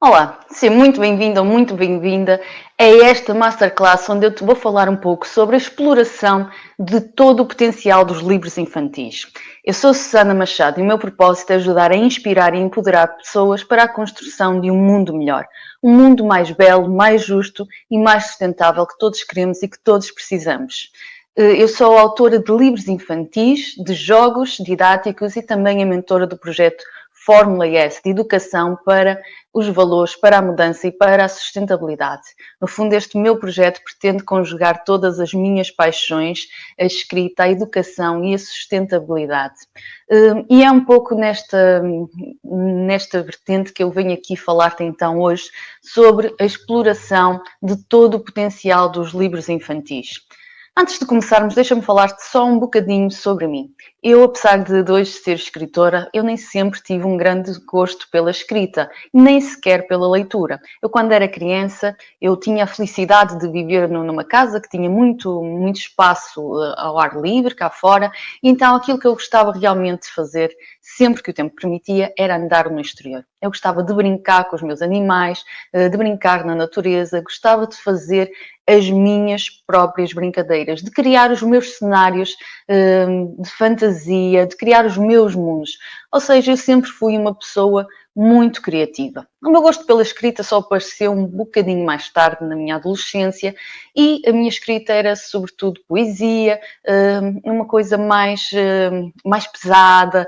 Olá, seja muito bem-vindo ou muito bem-vinda a esta Masterclass onde eu te vou falar um pouco sobre a exploração de todo o potencial dos livros infantis. Eu sou Susana Machado e o meu propósito é ajudar a inspirar e empoderar pessoas para a construção de um mundo melhor. Um mundo mais belo, mais justo e mais sustentável que todos queremos e que todos precisamos. Eu sou autora de livros infantis, de jogos didáticos e também a mentora do projeto Fórmula S, de educação para os valores, para a mudança e para a sustentabilidade. No fundo, este meu projeto pretende conjugar todas as minhas paixões, a escrita, a educação e a sustentabilidade. E é um pouco nesta vertente que eu venho aqui falar-te então hoje sobre a exploração de todo o potencial dos livros infantis. Antes de começarmos, deixa-me falar-te só um bocadinho sobre mim. Eu, apesar de hoje ser escritora, eu nem sempre tive um grande gosto pela escrita, nem sequer pela leitura. Eu, quando era criança, eu tinha a felicidade de viver numa casa que tinha muito espaço ao ar livre, cá fora, e então aquilo que eu gostava realmente de fazer, sempre que o tempo permitia, era andar no exterior. Eu gostava de brincar com os meus animais, de brincar na natureza, gostava de fazer as minhas próprias brincadeiras, de criar os meus cenários de fantasia, de criar os meus mundos. Ou seja, eu sempre fui uma pessoa muito criativa. O meu gosto pela escrita só apareceu um bocadinho mais tarde, na minha adolescência, e a minha escrita era sobretudo poesia, uma coisa mais pesada,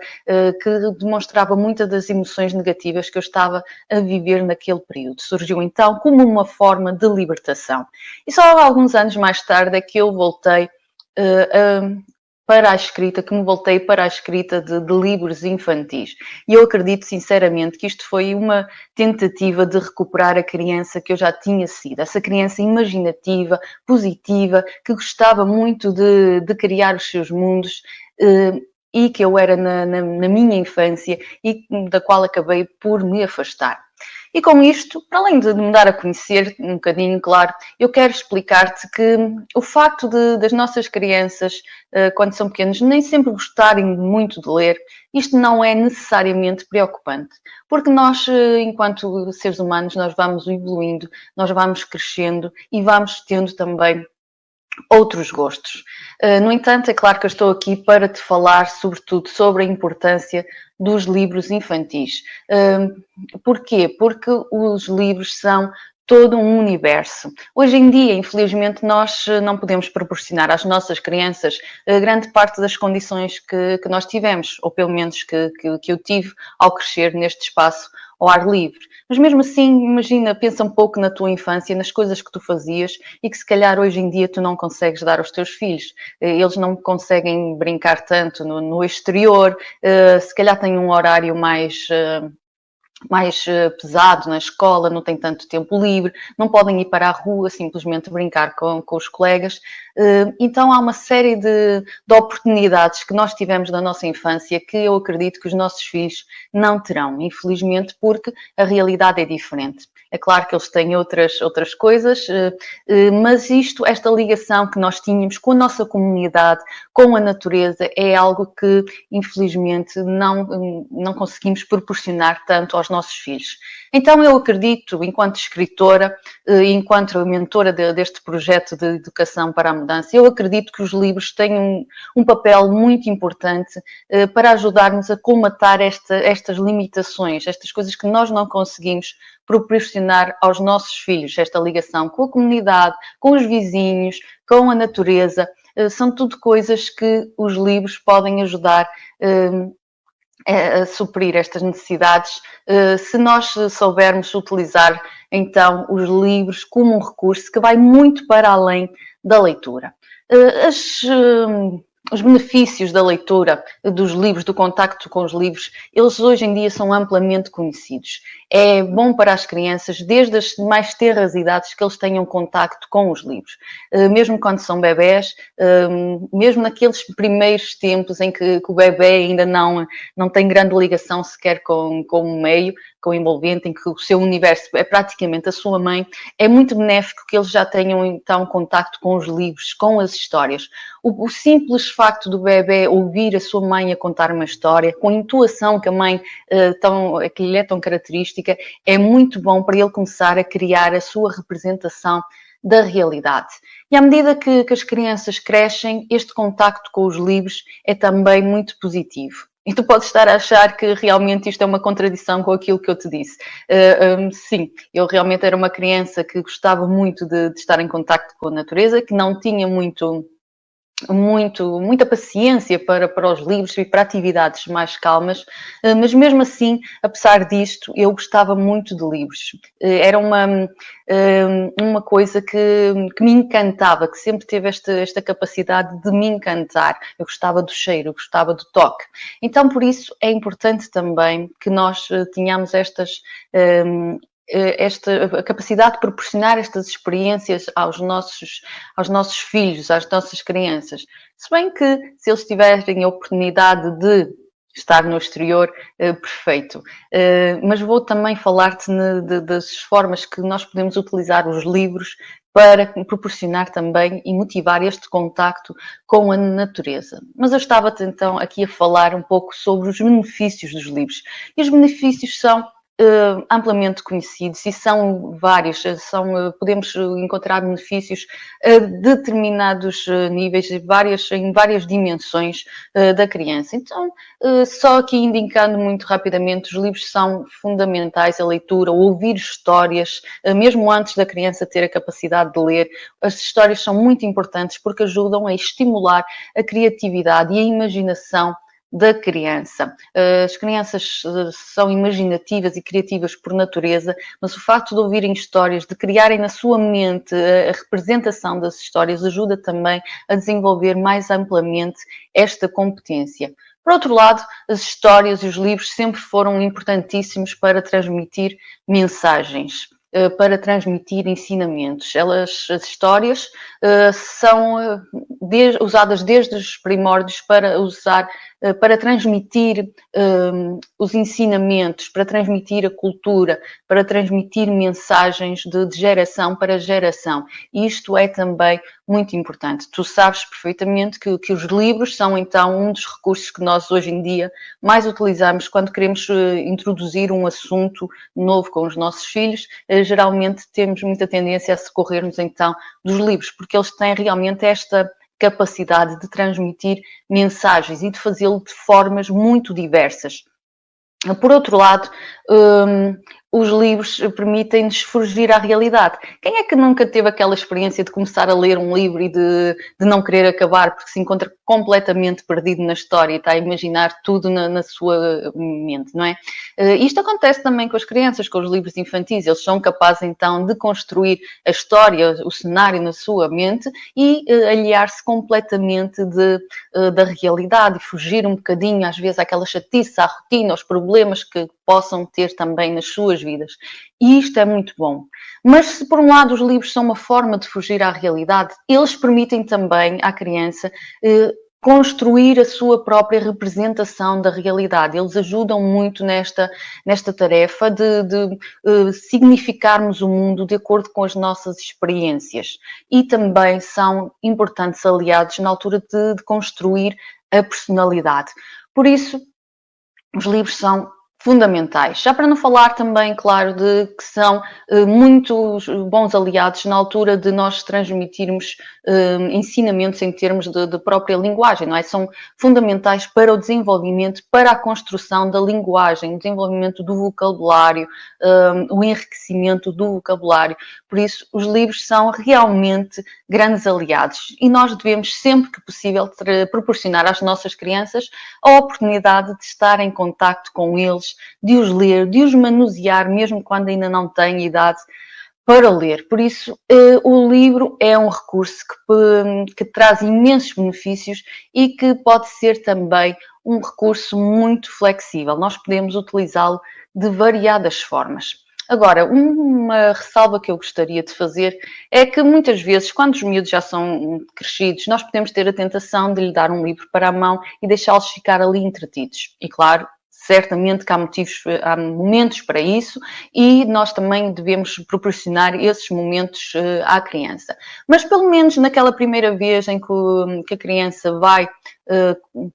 que demonstrava muitas das emoções negativas que eu estava a viver naquele período. Surgiu então como uma forma de libertação. E só há alguns anos mais tarde é que eu voltei para a escrita, que me voltei para a escrita de livros infantis. E eu acredito sinceramente que isto foi uma tentativa de recuperar a criança que eu já tinha sido, essa criança imaginativa, positiva, que gostava muito de criar os seus mundos, e que eu era na minha infância e da qual acabei por me afastar. E com isto, para além de me dar a conhecer um bocadinho, claro, eu quero explicar-te que o facto das nossas crianças, quando são pequenos, nem sempre gostarem muito de ler, isto não é necessariamente preocupante, porque nós, enquanto seres humanos, nós vamos evoluindo, nós vamos crescendo e vamos tendo também outros gostos. No entanto, é claro que eu estou aqui para te falar, sobretudo, sobre a importância dos livros infantis. Porquê? Porque os livros são todo um universo. Hoje em dia, infelizmente, nós não podemos proporcionar às nossas crianças grande parte das condições que nós tivemos, ou pelo menos que eu tive ao crescer neste espaço ao ar livre. Mas mesmo assim, imagina, pensa um pouco na tua infância, nas coisas que tu fazias e que se calhar hoje em dia tu não consegues dar aos teus filhos. Eles não conseguem brincar tanto no exterior, se calhar têm um horário mais pesado na escola, não têm tanto tempo livre, não podem ir para a rua simplesmente brincar com os colegas. Então há uma série de oportunidades que nós tivemos na nossa infância que eu acredito que os nossos filhos não terão, infelizmente, porque a realidade é diferente. É claro que eles têm outras coisas, mas esta ligação que nós tínhamos com a nossa comunidade, com a natureza, é algo que, infelizmente, não conseguimos proporcionar tanto aos nossos filhos. Então, eu acredito, enquanto escritora, enquanto mentora deste projeto de educação para a mudança, eu acredito que os livros têm um papel muito importante para ajudarmos a colmatar estas limitações, estas coisas que nós não conseguimos proporcionar aos nossos filhos, esta ligação com a comunidade, com os vizinhos, com a natureza. São tudo coisas que os livros podem ajudar a suprir estas necessidades, se nós soubermos utilizar então os livros como um recurso que vai muito para além da leitura. Os benefícios da leitura dos livros, do contacto com os livros, eles hoje em dia são amplamente conhecidos. É bom para as crianças, desde as mais tenras idades, que eles tenham contacto com os livros. Mesmo quando são bebés, mesmo naqueles primeiros tempos em que o bebé ainda não tem grande ligação sequer com o meio, com o envolvente, em que o seu universo é praticamente a sua mãe, é muito benéfico que eles já tenham então contacto com os livros, com as histórias. O simples facto do bebê ouvir a sua mãe a contar uma história, com a intuação que a mãe que lhe é tão característica, é muito bom para ele começar a criar a sua representação da realidade. E à medida que as crianças crescem, este contacto com os livros é também muito positivo. E tu podes estar a achar que realmente isto é uma contradição com aquilo que eu te disse. Sim, eu realmente era uma criança que gostava muito de estar em contacto com a natureza, que não tinha muita paciência para os livros e para atividades mais calmas, mas mesmo assim, apesar disto, eu gostava muito de livros. Era uma coisa que me encantava, que sempre teve esta capacidade de me encantar. Eu gostava do cheiro, eu gostava do toque. Então, por isso, é importante também que nós tenhamos esta capacidade de proporcionar estas experiências aos nossos filhos, às nossas crianças. Se bem que, se eles tiverem a oportunidade de estar no exterior, perfeito. Mas vou também falar-te das formas que nós podemos utilizar os livros para proporcionar também e motivar este contacto com a natureza. Mas eu estava-te então aqui a falar um pouco sobre os benefícios dos livros. E os benefícios são amplamente conhecidos e são vários, podemos encontrar benefícios a determinados níveis, em várias dimensões da criança. Então, só aqui indicando muito rapidamente, os livros são fundamentais, a leitura, ouvir histórias, mesmo antes da criança ter a capacidade de ler, as histórias são muito importantes porque ajudam a estimular a criatividade e a imaginação da criança. As crianças são imaginativas e criativas por natureza, mas o facto de ouvirem histórias, de criarem na sua mente a representação das histórias, ajuda também a desenvolver mais amplamente esta competência. Por outro lado, as histórias e os livros sempre foram importantíssimos para transmitir mensagens, para transmitir ensinamentos. As histórias são usadas desde os primórdios para transmitir os ensinamentos, para transmitir a cultura, para transmitir mensagens de geração para geração. E isto é também muito importante. Tu sabes perfeitamente que os livros são então um dos recursos que nós hoje em dia mais utilizamos quando queremos introduzir um assunto novo com os nossos filhos. Geralmente temos muita tendência a socorrer-nos então dos livros, porque eles têm realmente esta capacidade de transmitir mensagens e de fazê-lo de formas muito diversas. Por outro lado, os livros permitem-nos fugir à realidade. Quem é que nunca teve aquela experiência de começar a ler um livro e de não querer acabar porque se encontra completamente perdido na história e está a imaginar tudo na sua mente, não é? Isto acontece também com as crianças, com os livros infantis. Eles são capazes então de construir a história, o cenário na sua mente e aliar-se completamente da realidade e fugir um bocadinho, às vezes, àquela chatice, à rotina, aos problemas que possam ter também nas suas vidas. E isto é muito bom. Mas se por um lado os livros são uma forma de fugir à realidade, eles permitem também à criança construir a sua própria representação da realidade. Eles ajudam muito nesta tarefa de significarmos o mundo de acordo com as nossas experiências. E também são importantes aliados na altura de construir a personalidade. Por isso, os livros são fundamentais. Já para não falar também, claro, de que são muito bons aliados na altura de nós transmitirmos ensinamentos em termos de própria linguagem, não é? São fundamentais para o desenvolvimento, para a construção da linguagem, o desenvolvimento do vocabulário, o enriquecimento do vocabulário. Por isso, os livros são realmente grandes aliados e nós devemos, sempre que possível, proporcionar às nossas crianças a oportunidade de estar em contacto com eles, de os ler, de os manusear, mesmo quando ainda não têm idade para ler. Por isso, o livro é um recurso que traz imensos benefícios e que pode ser também um recurso muito flexível. Nós podemos utilizá-lo de variadas formas. Agora, uma ressalva que eu gostaria de fazer é que muitas vezes, quando os miúdos já são crescidos, nós podemos ter a tentação de lhe dar um livro para a mão e deixá-los ficar ali entretidos. E claro, certamente que há motivos, há momentos para isso e nós também devemos proporcionar esses momentos à criança. Mas pelo menos naquela primeira vez em que a criança vai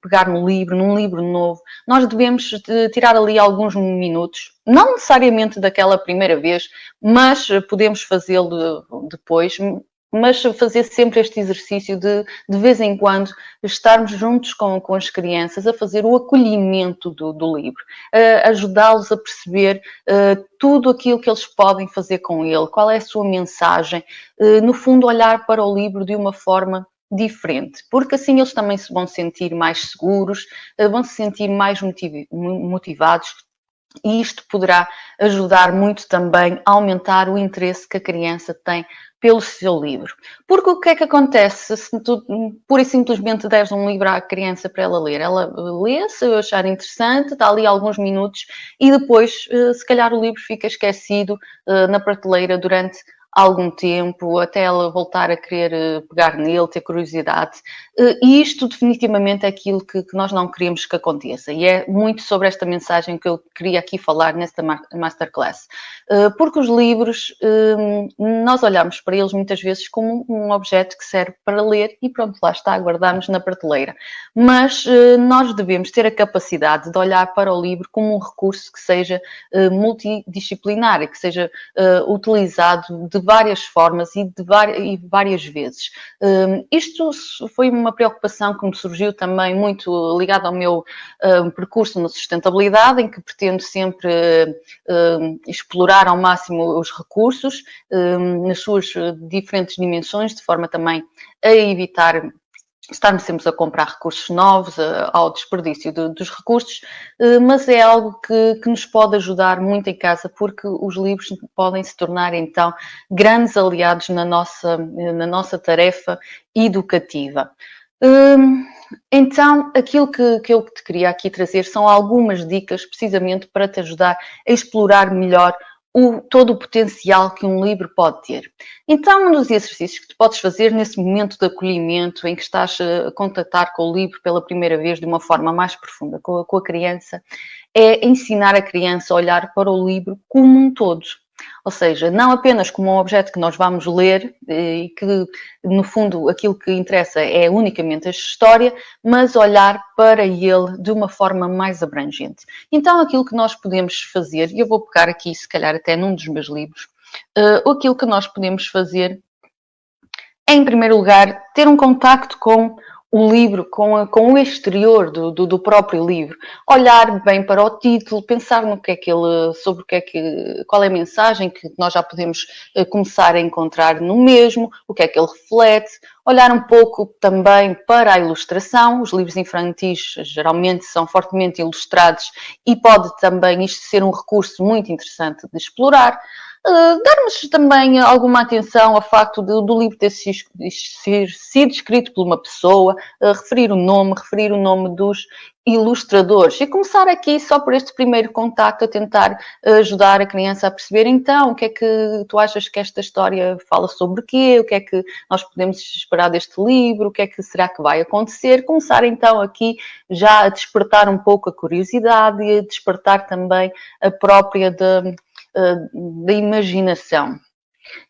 pegar no livro, num livro novo, nós devemos tirar ali alguns minutos, não necessariamente daquela primeira vez, mas podemos fazê-lo depois, mas fazer sempre este exercício de vez em quando, estarmos juntos com as crianças a fazer o acolhimento do livro, ajudá-los a perceber tudo aquilo que eles podem fazer com ele, qual é a sua mensagem, no fundo olhar para o livro de uma forma diferente, porque assim eles também se vão sentir mais seguros, vão se sentir mais motivados e isto poderá ajudar muito também a aumentar o interesse que a criança tem pelo seu livro. Porque o que é que acontece se tu pura e simplesmente deres um livro à criança para ela ler? Ela lê, se achar interessante, está ali alguns minutos e depois, se calhar, o livro fica esquecido na prateleira durante algum tempo, até ela voltar a querer pegar nele, ter curiosidade. E isto definitivamente é aquilo que nós não queremos que aconteça. E é muito sobre esta mensagem que eu queria aqui falar nesta masterclass. Porque os livros, nós olhamos para eles muitas vezes como um objeto que serve para ler e pronto, lá está, guardamos na prateleira. Mas nós devemos ter a capacidade de olhar para o livro como um recurso que seja multidisciplinar e que seja utilizado de várias formas e várias vezes. Isto foi uma preocupação que me surgiu também muito ligada ao meu percurso na sustentabilidade, em que pretendo sempre explorar ao máximo os recursos nas suas diferentes dimensões, de forma também a evitar estarmos sempre a comprar recursos novos, ao desperdício dos recursos, mas é algo que nos pode ajudar muito em casa, porque os livros podem se tornar então grandes aliados na nossa tarefa educativa. Então, aquilo que eu te queria aqui trazer são algumas dicas precisamente para te ajudar a explorar melhor todo o potencial que um livro pode ter. Então, um dos exercícios que tu podes fazer nesse momento de acolhimento em que estás a contactar com o livro pela primeira vez de uma forma mais profunda com a criança, é ensinar a criança a olhar para o livro como um todo. Ou seja, não apenas como um objeto que nós vamos ler e que, no fundo, aquilo que interessa é unicamente a história, mas olhar para ele de uma forma mais abrangente. Então, aquilo que nós podemos fazer, e eu vou pegar aqui, se calhar, até num dos meus livros, aquilo que nós podemos fazer é, em primeiro lugar, ter um contacto com o livro, com o exterior do próprio livro. Olhar bem para o título, pensar no que é que ele, sobre o que é que, qual é a mensagem que nós já podemos começar a encontrar no mesmo, o que é que ele reflete. Olhar um pouco também para a ilustração. Os livros infantis geralmente são fortemente ilustrados e pode também isto ser um recurso muito interessante de explorar. Darmos também alguma atenção ao facto do livro ter sido escrito por uma pessoa, referir o nome dos ilustradores e começar aqui só por este primeiro contacto a tentar ajudar a criança a perceber então o que é que tu achas que esta história fala sobre quê, o que é que nós podemos esperar deste livro, o que é que será que vai acontecer, começar então aqui já a despertar um pouco a curiosidade e a despertar também a própria da imaginação.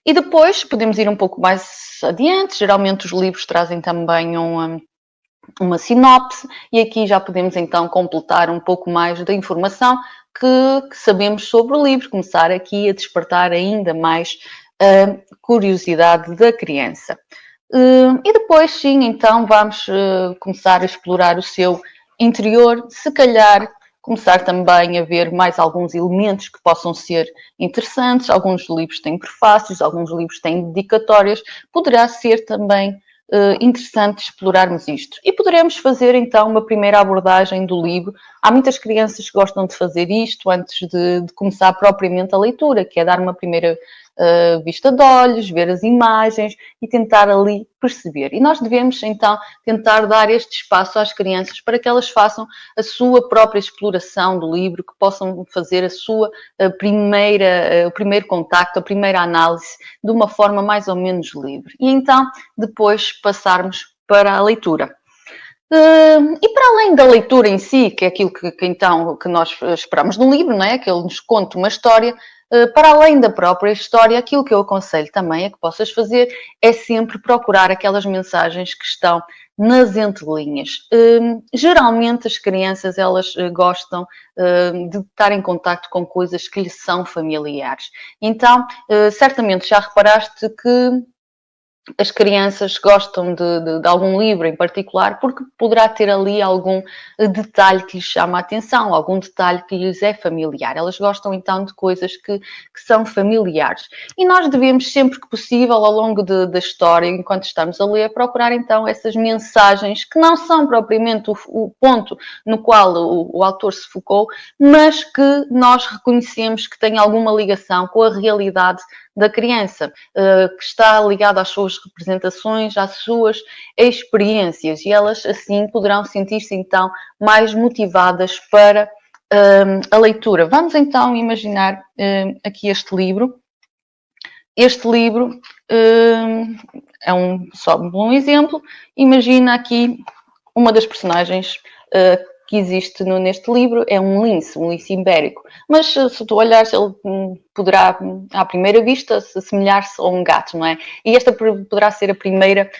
E depois podemos ir um pouco mais adiante, geralmente os livros trazem também uma sinopse e aqui já podemos então completar um pouco mais da informação que sabemos sobre o livro, começar aqui a despertar ainda mais a curiosidade da criança. E depois sim, então vamos começar a explorar o seu interior, se calhar começar também a ver mais alguns elementos que possam ser interessantes. Alguns livros têm prefácios, alguns livros têm dedicatórias. Poderá ser também interessante explorarmos isto. E poderemos fazer então uma primeira abordagem do livro. Há muitas crianças que gostam de fazer isto antes de começar propriamente a leitura, que é dar uma primeira vista de olhos, ver as imagens e tentar ali perceber. E nós devemos então tentar dar este espaço às crianças para que elas façam a sua própria exploração do livro, que possam fazer a sua o primeiro contacto, a primeira análise de uma forma mais ou menos livre. E então depois passarmos para a leitura. E para além da leitura em si, que é aquilo que nós esperamos de um livro, não é? Que ele nos conte uma história, para além da própria história, aquilo que eu aconselho também é que possas fazer é sempre procurar aquelas mensagens que estão nas entrelinhas. Geralmente as crianças elas gostam de estar em contacto com coisas que lhes são familiares. Então, certamente já reparaste que as crianças gostam de algum livro em particular porque poderá ter ali algum detalhe que lhes chama a atenção, algum detalhe que lhes é familiar. Elas gostam então de coisas que são familiares. E nós devemos, sempre que possível, ao longo da história, enquanto estamos a ler, procurar então essas mensagens que não são propriamente o ponto no qual o autor se focou, mas que nós reconhecemos que têm alguma ligação com a realidade da criança, que está ligada às suas representações, às suas experiências, e elas assim poderão sentir-se então mais motivadas para a leitura. Vamos então imaginar aqui este livro. Este livro é só um exemplo. Imagina aqui uma das personagens que existe neste livro é um lince ibérico. Mas se tu olhares, ele poderá, à primeira vista, assemelhar-se a um gato, não é? E esta poderá ser a primeira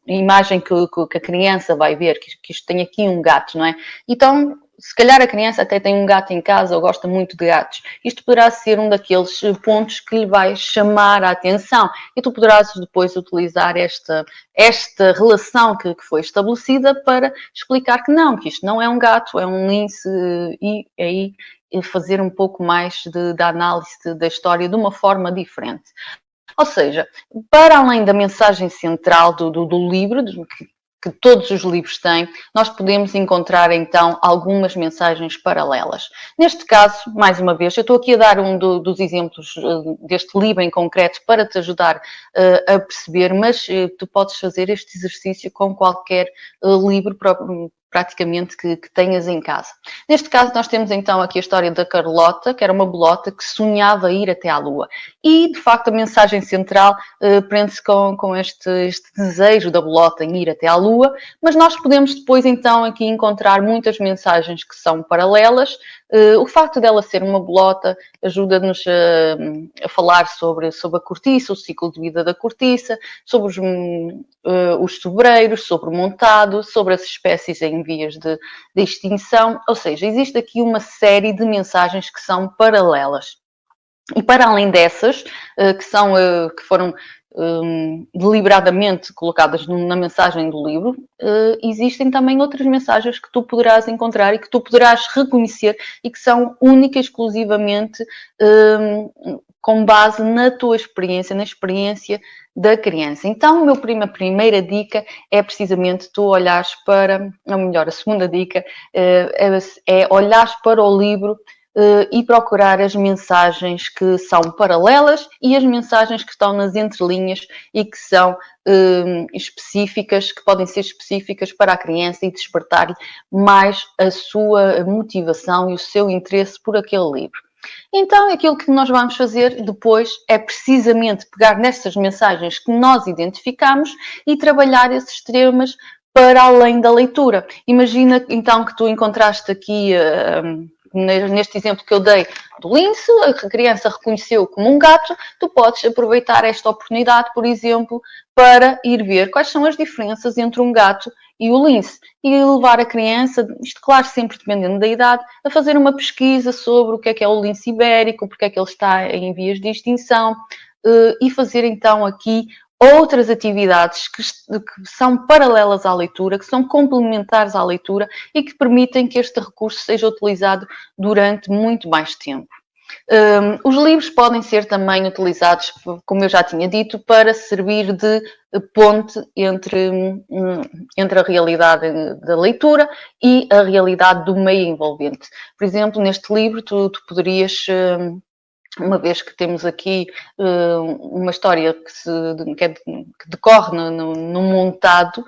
imagem que a criança vai ver, que isto tem aqui um gato, não é? Então, se calhar a criança até tem um gato em casa ou gosta muito de gatos. Isto poderá ser um daqueles pontos que lhe vai chamar a atenção. E tu poderás depois utilizar esta relação que foi estabelecida para explicar que não, que isto não é um gato, é um lince, e aí fazer um pouco mais da análise da história de uma forma diferente. Ou seja, para além da mensagem central do livro, que todos os livros têm, nós podemos encontrar então algumas mensagens paralelas. Neste caso, mais uma vez, eu estou aqui a dar dos exemplos deste livro em concreto para te ajudar a perceber, mas tu podes fazer este exercício com qualquer livro praticamente que tenhas em casa. Neste caso, nós temos então aqui a história da Carlota, que era uma bolota que sonhava ir até à Lua. E, de facto, a mensagem central prende-se com este desejo da bolota em ir até à Lua, mas nós podemos depois então aqui encontrar muitas mensagens que são paralelas. O facto dela ser uma bolota ajuda-nos a falar sobre a cortiça, o ciclo de vida da cortiça, sobre os sobreiros, sobre o montado, sobre as espécies em vias de extinção. Ou seja, existe aqui uma série de mensagens que são paralelas. E para além dessas, que foram deliberadamente colocadas na mensagem do livro, existem também outras mensagens que tu poderás encontrar e que tu poderás reconhecer e que são única e exclusivamente com base na tua experiência, na experiência da criança. Então, a primeira dica é precisamente tu olhares para, ou melhor, a segunda dica é olhares para o livro e procurar as mensagens que são paralelas e as mensagens que estão nas entrelinhas e que são específicas, que podem ser específicas para a criança e despertar-lhe mais a sua motivação e o seu interesse por aquele livro. Então, aquilo que nós vamos fazer depois é precisamente pegar nestas mensagens que nós identificamos e trabalhar esses temas para além da leitura. Imagina então que tu encontraste aqui neste exemplo que eu dei do lince, a criança reconheceu como um gato, tu podes aproveitar esta oportunidade, por exemplo, para ir ver quais são as diferenças entre um gato e o lince e levar a criança, isto claro, sempre dependendo da idade, a fazer uma pesquisa sobre o que é o lince ibérico, porque é que ele está em vias de extinção e fazer então aqui outras atividades que são paralelas à leitura, que são complementares à leitura e que permitem que este recurso seja utilizado durante muito mais tempo. Os livros podem ser também utilizados, como eu já tinha dito, para servir de ponte entre a realidade da leitura e a realidade do meio envolvente. Por exemplo, neste livro tu poderias uma vez que temos aqui uma história que decorre no montado,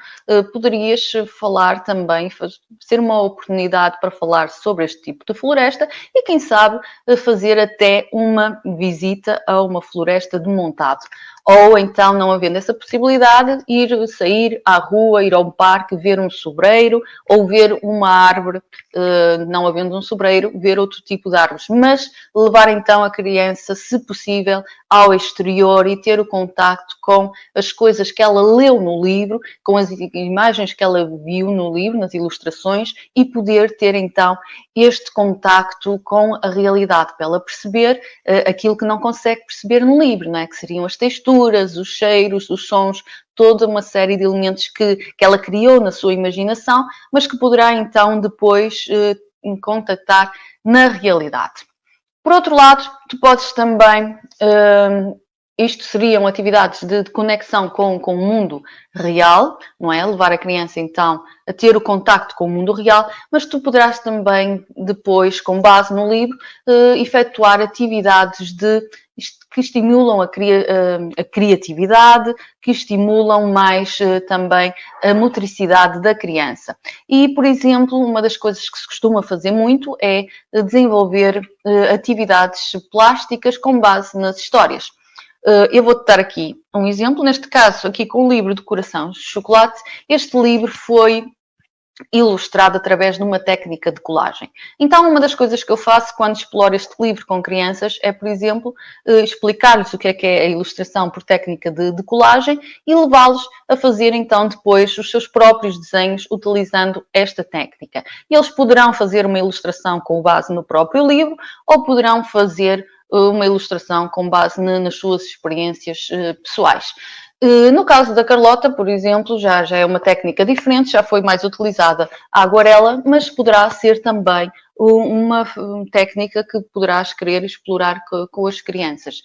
poderias falar também, ser uma oportunidade para falar sobre este tipo de floresta e, quem sabe, fazer até uma visita a uma floresta de montado. Ou então, não havendo essa possibilidade, sair à rua, ir ao parque, ver um sobreiro ou ver uma árvore, não havendo um sobreiro, ver outro tipo de árvores. Mas levar então a criança, se possível, ao exterior e ter o contacto com as coisas que ela leu no livro, com as imagens que ela viu no livro, nas ilustrações, e poder ter então este contacto com a realidade, para ela perceber aquilo que não consegue perceber no livro, não é? Que seriam as texturas, os cheiros, os sons, toda uma série de elementos que ela criou na sua imaginação, mas que poderá então depois contactar na realidade. Por outro lado, tu podes também, isto seriam atividades de conexão com o mundo real, não é? Levar a criança então a ter o contacto com o mundo real, mas tu poderás também depois, com base no livro, efetuar atividades que estimulam a criatividade, que estimulam mais também a motricidade da criança. E, por exemplo, uma das coisas que se costuma fazer muito é desenvolver atividades plásticas com base nas histórias. Eu vou-te dar aqui um exemplo, neste caso aqui com o livro de Coração de Chocolate. Este livro foi ilustrado através de uma técnica de colagem. Então, uma das coisas que eu faço quando exploro este livro com crianças é, por exemplo, explicar-lhes o que é a ilustração por técnica de colagem e levá-los a fazer, então, depois os seus próprios desenhos utilizando esta técnica. E eles poderão fazer uma ilustração com base no próprio livro ou poderão fazer uma ilustração com base nas suas experiências pessoais. No caso da Carlota, por exemplo, já é uma técnica diferente, já foi mais utilizada a aguarela, mas poderá ser também uma técnica que poderás querer explorar com as crianças.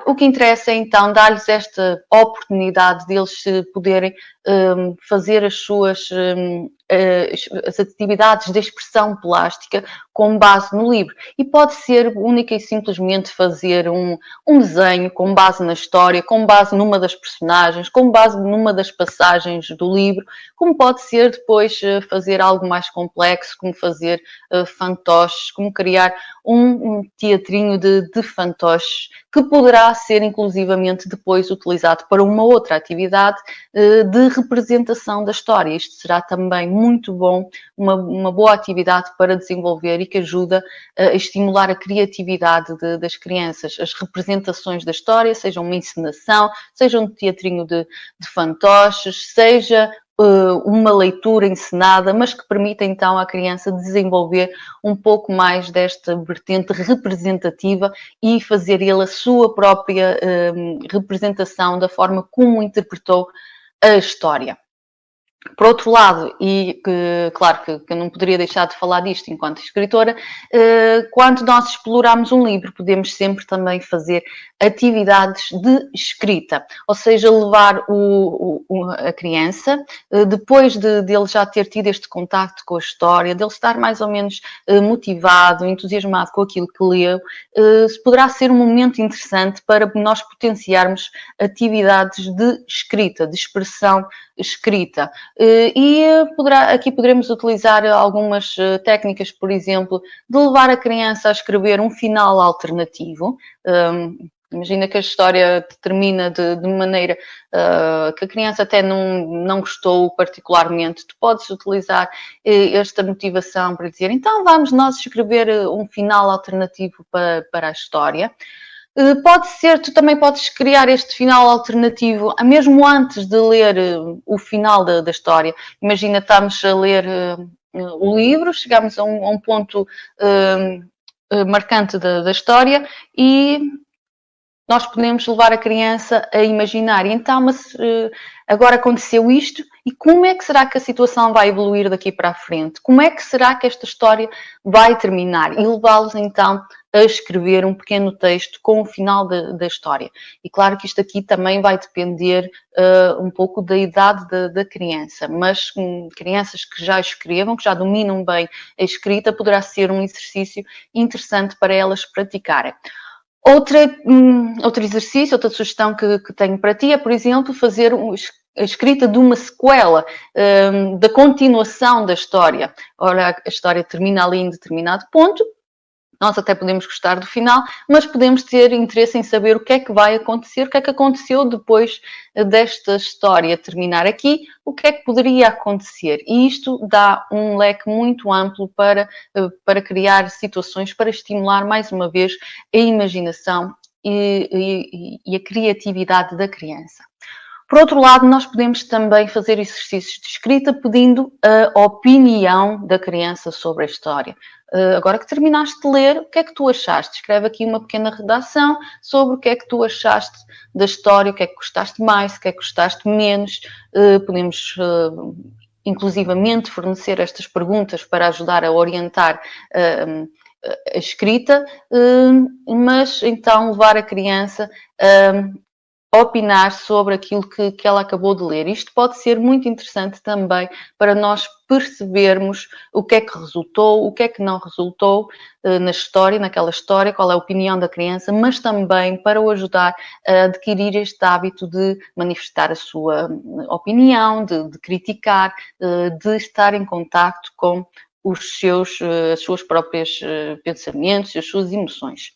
O que interessa é então dar-lhes esta oportunidade de eles poderem fazer as suas as atividades de expressão plástica com base no livro. E pode ser única e simplesmente fazer um desenho com base na história, com base numa das personagens, com base numa das passagens do livro, como pode ser depois fazer algo mais complexo, como fazer fantoches, como criar um teatrinho de fantoches, que poderá ser inclusivamente depois utilizado para uma outra atividade de representação da história. Isto será também muito bom, uma boa atividade para desenvolver e que ajuda a estimular a criatividade das crianças. As representações da história, seja uma encenação, seja um teatrinho de fantoches, seja uma leitura encenada, mas que permita então à criança desenvolver um pouco mais desta vertente representativa e fazer ele a sua própria representação da forma como interpretou a história. Por outro lado, e claro que eu não poderia deixar de falar disto enquanto escritora, quando nós exploramos um livro, podemos sempre também fazer atividades de escrita, ou seja, levar a criança, depois de ele já ter tido este contacto com a história, de ele estar mais ou menos motivado, entusiasmado com aquilo que leu, poderá ser um momento interessante para nós potenciarmos atividades de escrita, de expressão escrita. E aqui poderemos utilizar algumas técnicas, por exemplo, de levar a criança a escrever um final alternativo. Imagina que a história termina de maneira que a criança até não gostou particularmente. Tu podes utilizar esta motivação para dizer, então vamos nós escrever um final alternativo para a história. Pode ser, tu também podes criar este final alternativo, mesmo antes de ler o final da história. Imagina, estamos a ler o livro, chegamos a um ponto marcante da história e nós podemos levar a criança a imaginar, e então, mas agora aconteceu isto, e como é que será que a situação vai evoluir daqui para a frente? Como é que será que esta história vai terminar? E levá-los então a escrever um pequeno texto com o final da história. E claro que isto aqui também vai depender um pouco da idade da criança, mas crianças que já escrevam, que já dominam bem a escrita, poderá ser um exercício interessante para elas praticarem. Outro exercício, outra sugestão que tenho para ti é, por exemplo, fazer a escrita de uma sequela, da continuação da história. Ora, a história termina ali em determinado ponto Nós até podemos gostar do final, mas podemos ter interesse em saber o que é que vai acontecer, o que é que aconteceu depois desta história terminar aqui, o que é que poderia acontecer. E isto dá um leque muito amplo para criar situações, para estimular mais uma vez a imaginação e a criatividade da criança. Por outro lado, nós podemos também fazer exercícios de escrita pedindo a opinião da criança sobre a história. Agora que terminaste de ler, o que é que tu achaste? Escreve aqui uma pequena redação sobre o que é que tu achaste da história, o que é que gostaste mais, o que é que gostaste menos. Podemos, inclusivamente, fornecer estas perguntas para ajudar a orientar a escrita, mas então levar a criança opinar sobre aquilo que ela acabou de ler. Isto pode ser muito interessante também para nós percebermos o que é que resultou, o que é que não resultou na história, naquela história, qual é a opinião da criança, mas também para o ajudar a adquirir este hábito de manifestar a sua opinião, de criticar, de estar em contacto com as suas próprias pensamentos e as suas emoções.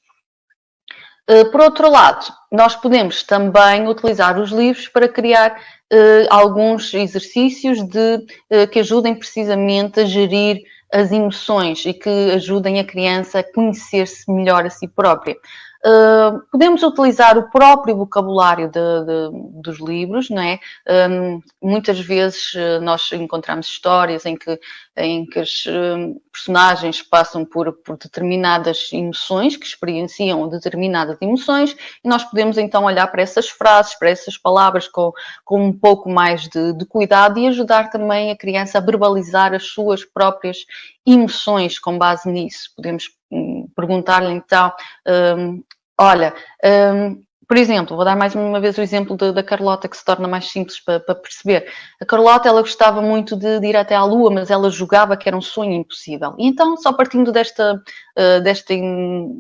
Por outro lado, nós podemos também utilizar os livros para criar alguns exercícios que ajudem precisamente a gerir as emoções e que ajudem a criança a conhecer-se melhor a si própria. Podemos utilizar o próprio vocabulário dos livros, não é? Muitas vezes nós encontramos histórias em que as personagens passam por determinadas emoções, que experienciam determinadas emoções, e nós podemos então olhar para essas frases, para essas palavras com um pouco mais de cuidado e ajudar também a criança a verbalizar as suas próprias emoções com base nisso. Podemos perguntar-lhe então, olha, por exemplo, vou dar mais uma vez o exemplo da Carlota, que se torna mais simples para perceber. A Carlota, ela gostava muito de ir até à Lua, mas ela julgava que era um sonho impossível. E então, só partindo desta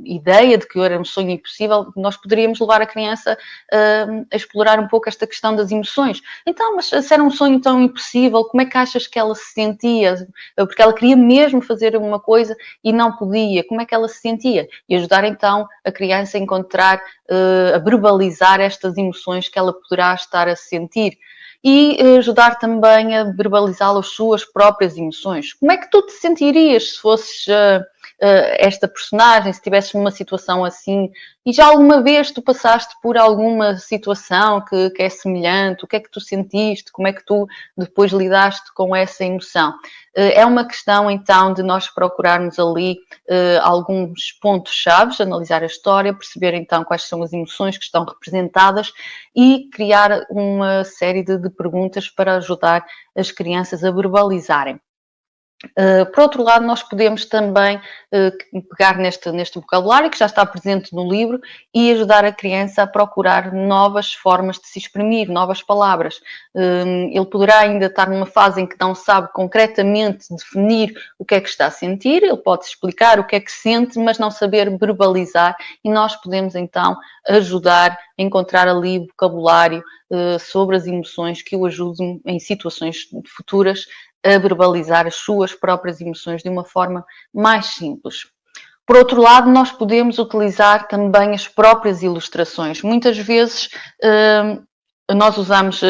ideia de que era um sonho impossível, nós poderíamos levar a criança a explorar um pouco esta questão das emoções. Então, mas se era um sonho tão impossível, como é que achas que ela se sentia? Porque ela queria mesmo fazer uma coisa e não podia. Como é que ela se sentia? E ajudar então a criança a encontrar, a verbalizar estas emoções que ela poderá estar a sentir. E ajudar também a verbalizar as suas próprias emoções. Como é que tu te sentirias se fosses esta personagem, se estivesses numa situação assim? E já alguma vez tu passaste por alguma situação que é semelhante? O que é que tu sentiste? Como é que tu depois lidaste com essa emoção? É uma questão, então, de nós procurarmos ali alguns pontos-chave, analisar a história, perceber, então, quais são as emoções que estão representadas e criar uma série de perguntas para ajudar as crianças a verbalizarem. Por outro lado, nós podemos também pegar neste vocabulário que já está presente no livro e ajudar a criança a procurar novas formas de se exprimir, novas palavras. Ele poderá ainda estar numa fase em que não sabe concretamente definir o que é que está a sentir, ele pode explicar o que é que sente, mas não saber verbalizar, e nós podemos então ajudar a encontrar ali vocabulário sobre as emoções que o ajudem em situações futuras a verbalizar as suas próprias emoções de uma forma mais simples. Por outro lado, nós podemos utilizar também as próprias ilustrações. Muitas vezes nós usamos,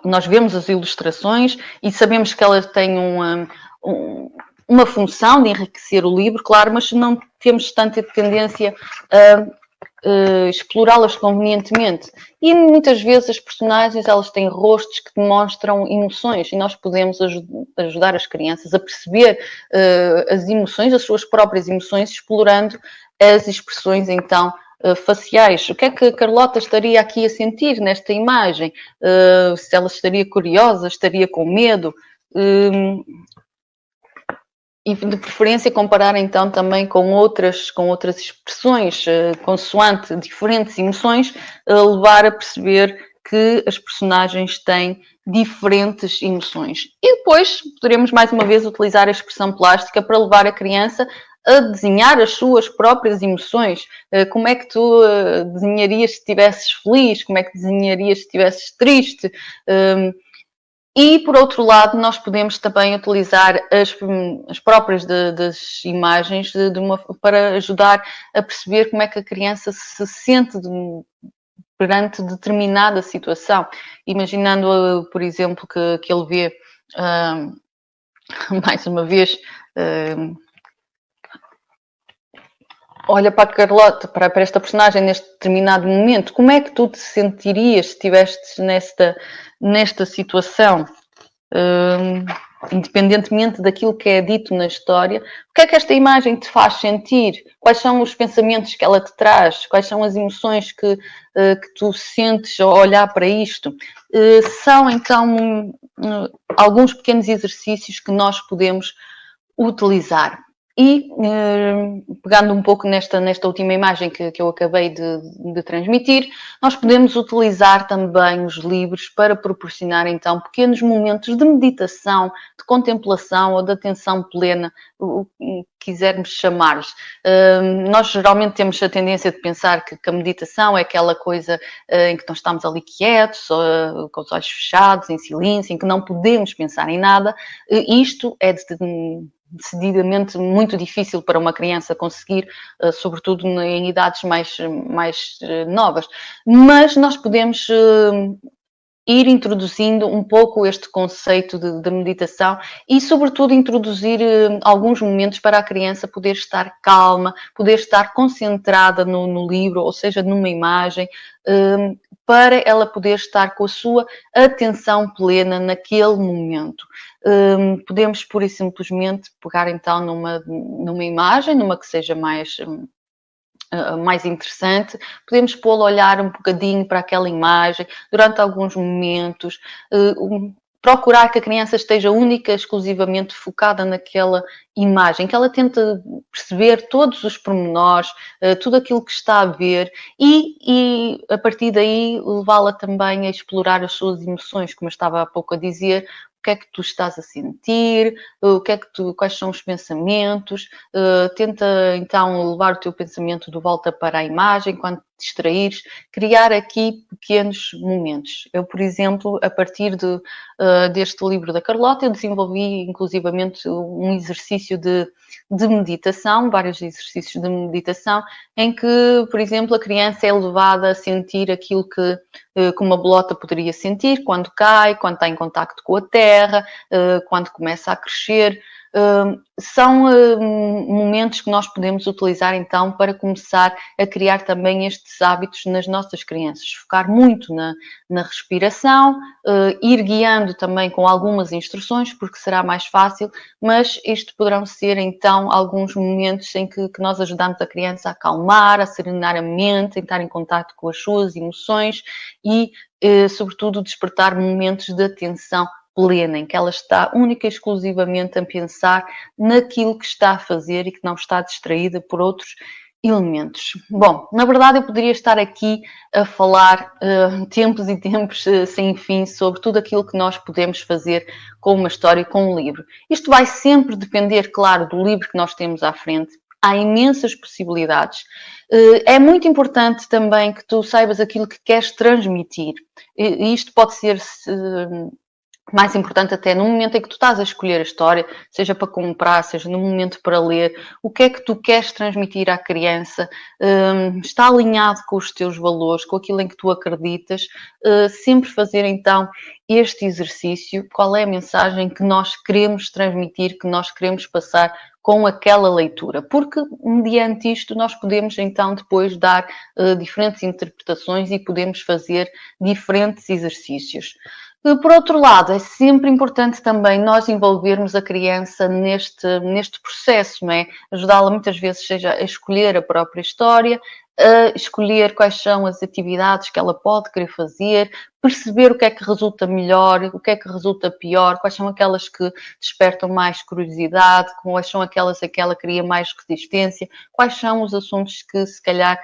nós vemos as ilustrações e sabemos que elas têm uma função de enriquecer o livro, claro, mas não temos tanta tendência a explorá-las convenientemente. E muitas vezes as personagens, elas têm rostos que demonstram emoções e nós podemos ajudar as crianças a perceber as emoções, as suas próprias emoções, explorando as expressões então faciais. O que é que a Carlota estaria aqui a sentir nesta imagem? Se ela estaria curiosa, estaria com medo? E de preferência comparar então também com outras expressões, consoante diferentes emoções, levar a perceber que as personagens têm diferentes emoções. E depois poderemos mais uma vez utilizar a expressão plástica para levar a criança a desenhar as suas próprias emoções. Como é que tu desenharias se estivesses feliz? Como é que desenharias se estivesses triste? E, por outro lado, nós podemos também utilizar as próprias das imagens para ajudar a perceber como é que a criança se sente perante determinada situação. Imaginando, por exemplo, que ele vê, mais uma vez, olha para a Carlota, para esta personagem neste determinado momento, como é que tu te sentirias se estivesses nesta situação? Independentemente daquilo que é dito na história, o que é que esta imagem te faz sentir? Quais são os pensamentos que ela te traz? Quais são as emoções que tu sentes ao olhar para isto? São então alguns pequenos exercícios que nós podemos utilizar. E pegando um pouco nesta última imagem que eu acabei de transmitir, nós podemos utilizar também os livros para proporcionar então pequenos momentos de meditação, de contemplação ou de atenção plena, o que quisermos chamar. Nós geralmente temos a tendência de pensar que a meditação é aquela coisa em que nós estamos ali quietos, com os olhos fechados, em silêncio, em que não podemos pensar em nada. Isto é decididamente muito difícil para uma criança conseguir, sobretudo em idades mais novas. Mas nós podemos ir introduzindo um pouco este conceito de meditação e, sobretudo, introduzir alguns momentos para a criança poder estar calma, poder estar concentrada no livro, ou seja, numa imagem, para ela poder estar com a sua atenção plena naquele momento. Podemos, pura e simplesmente, pegar então numa imagem, numa que seja mais interessante, podemos pô-lo a olhar um bocadinho para aquela imagem durante alguns momentos, procurar que a criança esteja única, exclusivamente focada naquela imagem, que ela tente perceber todos os pormenores, tudo aquilo que está a ver e a partir daí levá-la também a explorar as suas emoções, como eu estava há pouco a dizer, o que é que tu estás a sentir, quais são os pensamentos, tenta então levar o teu pensamento de volta para a imagem, quando te distraíres, criar aqui pequenos momentos. Eu, por exemplo, a partir deste livro da Carlota, eu desenvolvi inclusivamente um exercício de meditação, vários exercícios de meditação, em que, por exemplo, a criança é levada a sentir aquilo que uma bolota poderia sentir quando cai, quando está em contacto com a terra, quando começa a crescer. São momentos que nós podemos utilizar então para começar a criar também estes hábitos nas nossas crianças. Focar muito na respiração, ir guiando também com algumas instruções, porque será mais fácil, mas isto poderão ser então alguns momentos em que nós ajudamos a criança a acalmar, a serenar a mente, a entrar em contato com as suas emoções e, sobretudo, despertar momentos de atenção plena, em que ela está única e exclusivamente a pensar naquilo que está a fazer e que não está distraída por outros elementos. Bom, na verdade eu poderia estar aqui a falar tempos e tempos sem fim sobre tudo aquilo que nós podemos fazer com uma história e com um livro. Isto vai sempre depender, claro, do livro que nós temos à frente. Há imensas possibilidades. É muito importante também que tu saibas aquilo que queres transmitir. E isto pode ser mais importante até no momento em que tu estás a escolher a história, seja para comprar, seja no momento para ler, o que é que tu queres transmitir à criança, está alinhado com os teus valores, com aquilo em que tu acreditas, sempre fazer então este exercício, qual é a mensagem que nós queremos transmitir, que nós queremos passar com aquela leitura, porque mediante isto nós podemos então depois dar diferentes interpretações e podemos fazer diferentes exercícios. Por outro lado, é sempre importante também nós envolvermos a criança neste processo, não é? Ajudá-la muitas vezes, seja a escolher a própria história, a escolher quais são as atividades que ela pode querer fazer, perceber o que é que resulta melhor, o que é que resulta pior, quais são aquelas que despertam mais curiosidade, quais são aquelas a que ela cria mais resistência, quais são os assuntos que se calhar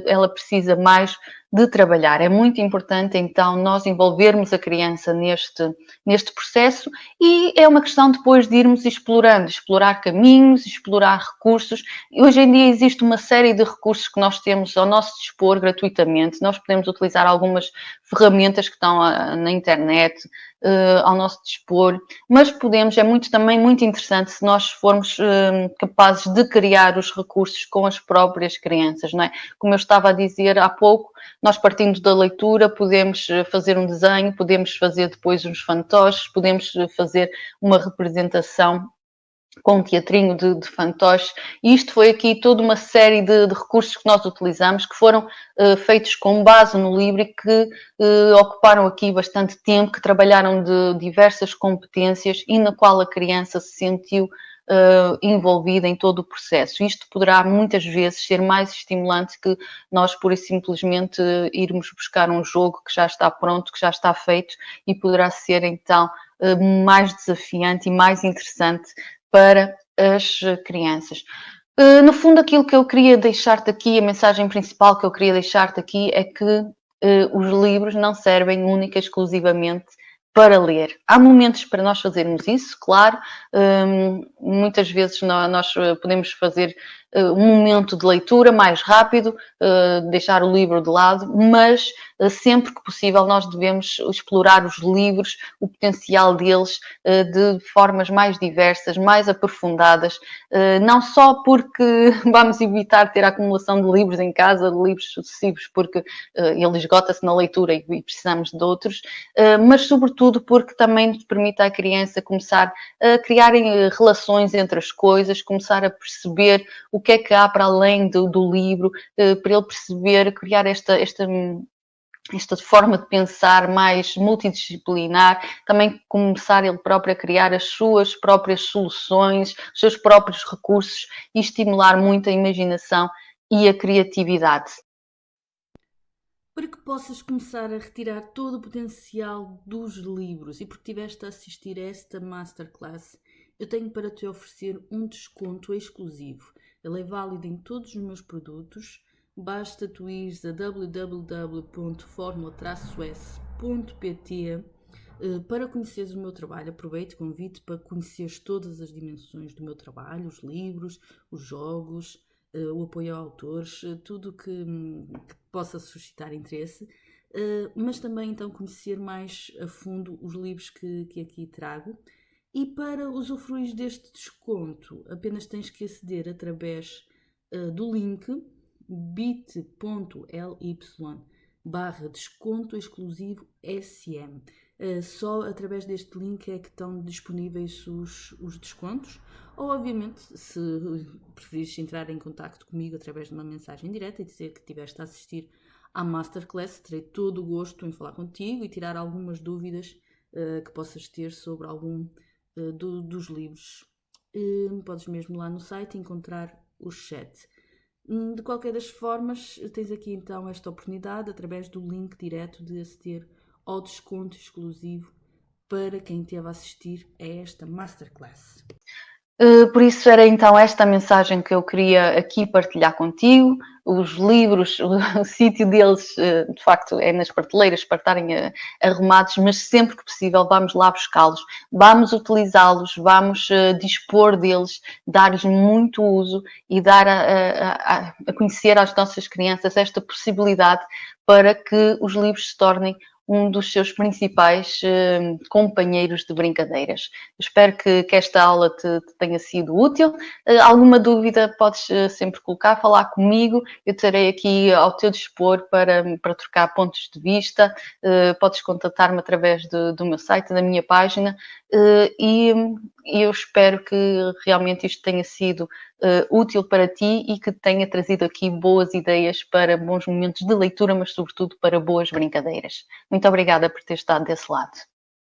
ela precisa mais de trabalhar. É muito importante então nós envolvermos a criança neste processo e é uma questão depois de irmos explorando, explorar caminhos, explorar recursos. E hoje em dia existe uma série de recursos que nós temos ao nosso dispor gratuitamente. Nós podemos utilizar algumas ferramentas ferramentas que estão na internet, ao nosso dispor, mas podemos, é muito, também muito interessante se nós formos capazes de criar os recursos com as próprias crianças, não é? Como eu estava a dizer há pouco, nós partindo da leitura podemos fazer um desenho, podemos fazer depois uns fantoches, podemos fazer uma representação com um teatrinho de fantoches, e isto foi aqui toda uma série de recursos que nós utilizamos, que foram feitos com base no livro e que ocuparam aqui bastante tempo, que trabalharam de diversas competências e na qual a criança se sentiu envolvida em todo o processo. Isto poderá muitas vezes ser mais estimulante que nós pura e simplesmente irmos buscar um jogo que já está pronto, que já está feito, e poderá ser então mais desafiante e mais interessante para as crianças. No fundo, aquilo que eu queria deixar-te aqui, a mensagem principal que eu queria deixar-te aqui é que os livros não servem única e exclusivamente para ler. Há momentos para nós fazermos isso, claro. Muitas vezes nós podemos fazer um momento de leitura mais rápido, deixar o livro de lado, mas sempre que possível nós devemos explorar os livros, o potencial deles de formas mais diversas, mais aprofundadas, não só porque vamos evitar ter a acumulação de livros em casa, de livros sucessivos, porque ele esgota-se na leitura e precisamos de outros, mas sobretudo porque também nos permite à criança começar a criar relações entre as coisas, começar a perceber o que é que há para além do livro, para ele perceber, criar esta forma de pensar mais multidisciplinar, também começar ele próprio a criar as suas próprias soluções, os seus próprios recursos e estimular muito a imaginação e a criatividade. Para que possas começar a retirar todo o potencial dos livros e porque estiveste a assistir a esta masterclass, eu tenho para te oferecer um desconto exclusivo. Ele é válido em todos os meus produtos. Basta tu ires a www.formula-s.pt para conheceres o meu trabalho. Aproveito, convite para conheceres todas as dimensões do meu trabalho, os livros, os jogos, o apoio a autores, tudo que possa suscitar interesse, mas também então conhecer mais a fundo os livros que aqui trago. E para usufruir deste desconto, apenas tens que aceder através do link bit.ly/desconto exclusivo SM. Só através deste link é que estão disponíveis os descontos. Ou, obviamente, se preferires entrar em contato comigo através de uma mensagem direta e dizer que estiveste a assistir à Masterclass, terei todo o gosto em falar contigo e tirar algumas dúvidas que possas ter sobre algum dos livros. Podes mesmo lá no site encontrar o chat. De qualquer das formas, tens aqui então esta oportunidade, através do link direto, de aceder ao desconto exclusivo para quem esteve a assistir a esta Masterclass. Por isso era então esta a mensagem que eu queria aqui partilhar contigo. Os livros, o sítio deles, de facto, é nas prateleiras para estarem arrumados, mas sempre que possível vamos lá buscá-los, vamos utilizá-los, vamos dispor deles, dar-lhes muito uso e dar a conhecer às nossas crianças esta possibilidade para que os livros se tornem um dos seus principais companheiros de brincadeiras. Espero que esta aula te tenha sido útil. Alguma dúvida podes sempre colocar, falar comigo. Eu estarei aqui ao teu dispor para trocar pontos de vista. Podes contatar-me através do meu site, da minha página. E eu espero que realmente isto tenha sido útil para ti e que tenha trazido aqui boas ideias para bons momentos de leitura, mas sobretudo para boas brincadeiras. Muito obrigada por ter estado desse lado.